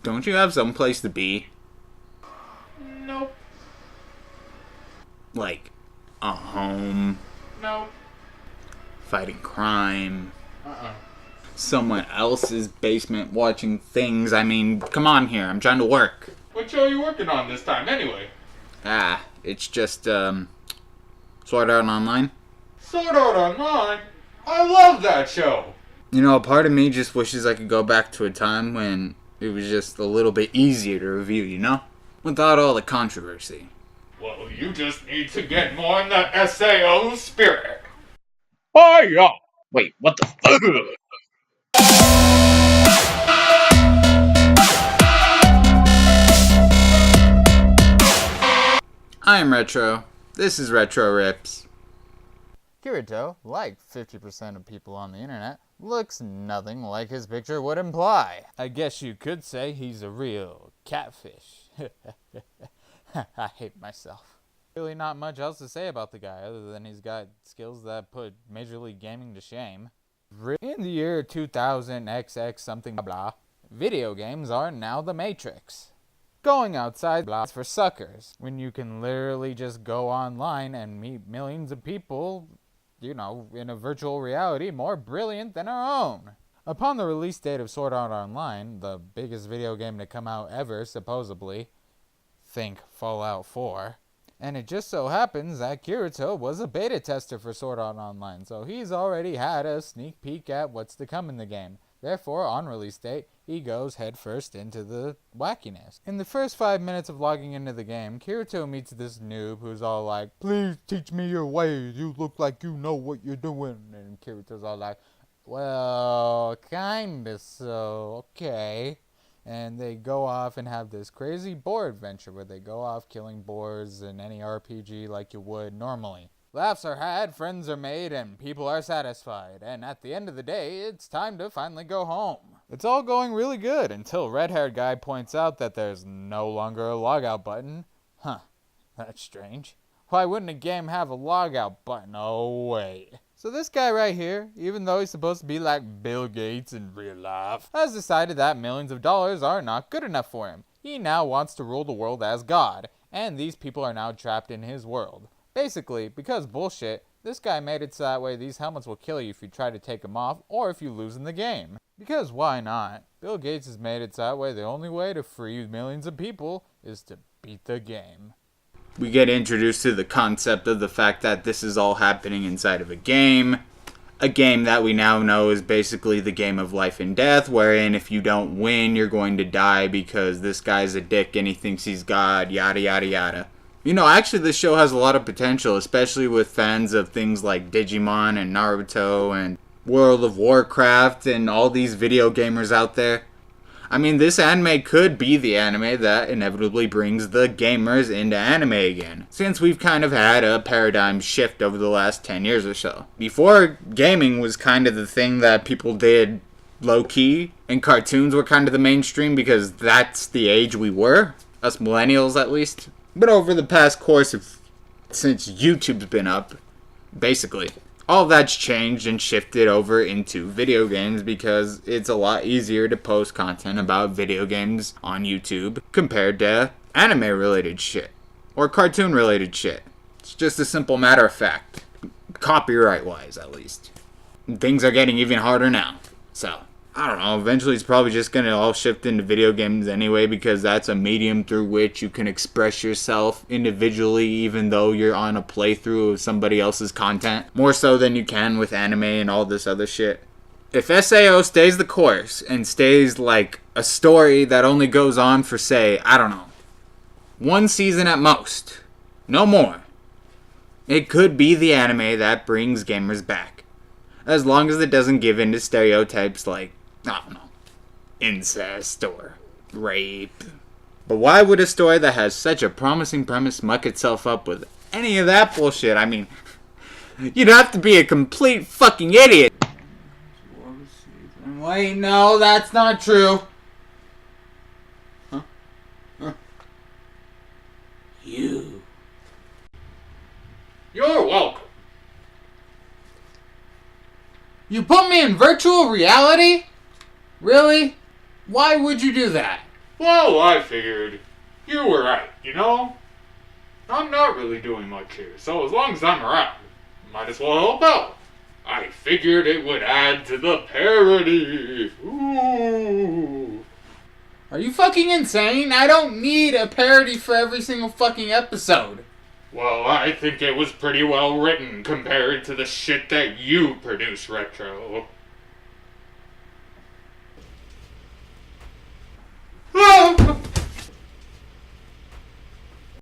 Don't you have some place to be? Nope. Like, a home, Nope. fighting crime, Uh-uh. someone else's basement watching things. I mean, come on here, I'm trying to work. What show are you working on this time, anyway? It's just, Sword Art Online. Sword Art Online? I love that show! You know, a part of me just wishes I could go back to a time when it was just a little bit easier to review, you know? Without all the controversy. Well, you just need to get more in the SAO spirit. Hiya! Wait, what the fuck? I am Retro. This is Retro Rips. Kirito, like 50% of people on the internet, looks nothing like his picture would imply. I guess you could say he's a real catfish. I hate myself. Really not much else to say about the guy other than he's got skills that put Major League Gaming to shame. In the year 2000 XX something blah, video games are now the Matrix. Going outside blah for suckers, when you can literally just go online and meet millions of people, you know, in a virtual reality more brilliant than our own. Upon the release date of Sword Art Online, the biggest video game to come out ever, supposedly, think Fallout 4, and it just so happens that Kirito was a beta tester for Sword Art Online, so he's already had a sneak peek at what's to come in the game. Therefore, on release date, he goes headfirst into the wackiness. In the first 5 minutes of logging into the game, Kirito meets this noob who's all like, "Please teach me your ways, you look like you know what you're doing." And Kirito's all like, "Well, kinda so, okay." And they go off and have this crazy boar adventure where they go off killing boars in any RPG like you would normally. Laughs are had, friends are made, and people are satisfied. And at the end of the day, it's time to finally go home. It's all going really good until red-haired guy points out that there's no longer a logout button. Huh, that's strange. Why wouldn't a game have a logout button? Oh, wait. So this guy right here, even though he's supposed to be like Bill Gates in real life, has decided that millions of dollars are not good enough for him. He now wants to rule the world as God, and these people are now trapped in his world. Basically, because bullshit, this guy made it so that way these helmets will kill you if you try to take them off or if you lose in the game. Because why not? Bill Gates has made it so that way the only way to free millions of people is to beat the game. We get introduced to the concept of the fact that this is all happening inside of a game. A game that we now know is basically the game of life and death, wherein if you don't win, you're going to die because this guy's a dick and he thinks he's God, yada yada yada. You know, actually this show has a lot of potential, especially with fans of things like Digimon and Naruto and World of Warcraft and all these video gamers out there. I mean, this anime could be the anime that inevitably brings the gamers into anime again, since we've kind of had a paradigm shift over the last 10 years or so. Before, gaming was kind of the thing that people did low-key, and cartoons were kind of the mainstream because that's the age we were, us millennials at least. But over the past course of, since YouTube's been up, basically, all that's changed and shifted over into video games because it's a lot easier to post content about video games on YouTube compared to anime-related shit, or cartoon-related shit. It's just a simple matter of fact, copyright-wise at least. And things are getting even harder now, so I don't know, eventually it's probably just going to all shift into video games anyway because that's a medium through which you can express yourself individually even though you're on a playthrough of somebody else's content. More so than you can with anime and all this other shit. If SAO stays the course and stays like a story that only goes on for, say, I don't know, one season at most, no more, it could be the anime that brings gamers back. As long as it doesn't give in to stereotypes like, I don't know, incest or rape. But why would a story that has such a promising premise muck itself up with any of that bullshit? I mean, you'd have to be a complete fucking idiot. Wait, no, that's not true. Huh? You. You're welcome. You put me in virtual reality? Really? Why would you do that? Well, I figured you were right, you know? I'm not really doing much here, so as long as I'm around, might as well help out. I figured it would add to the parody. Ooh. Are you fucking insane? I don't need a parody for every single fucking episode. Well, I think it was pretty well written compared to the shit that you produce, Retro.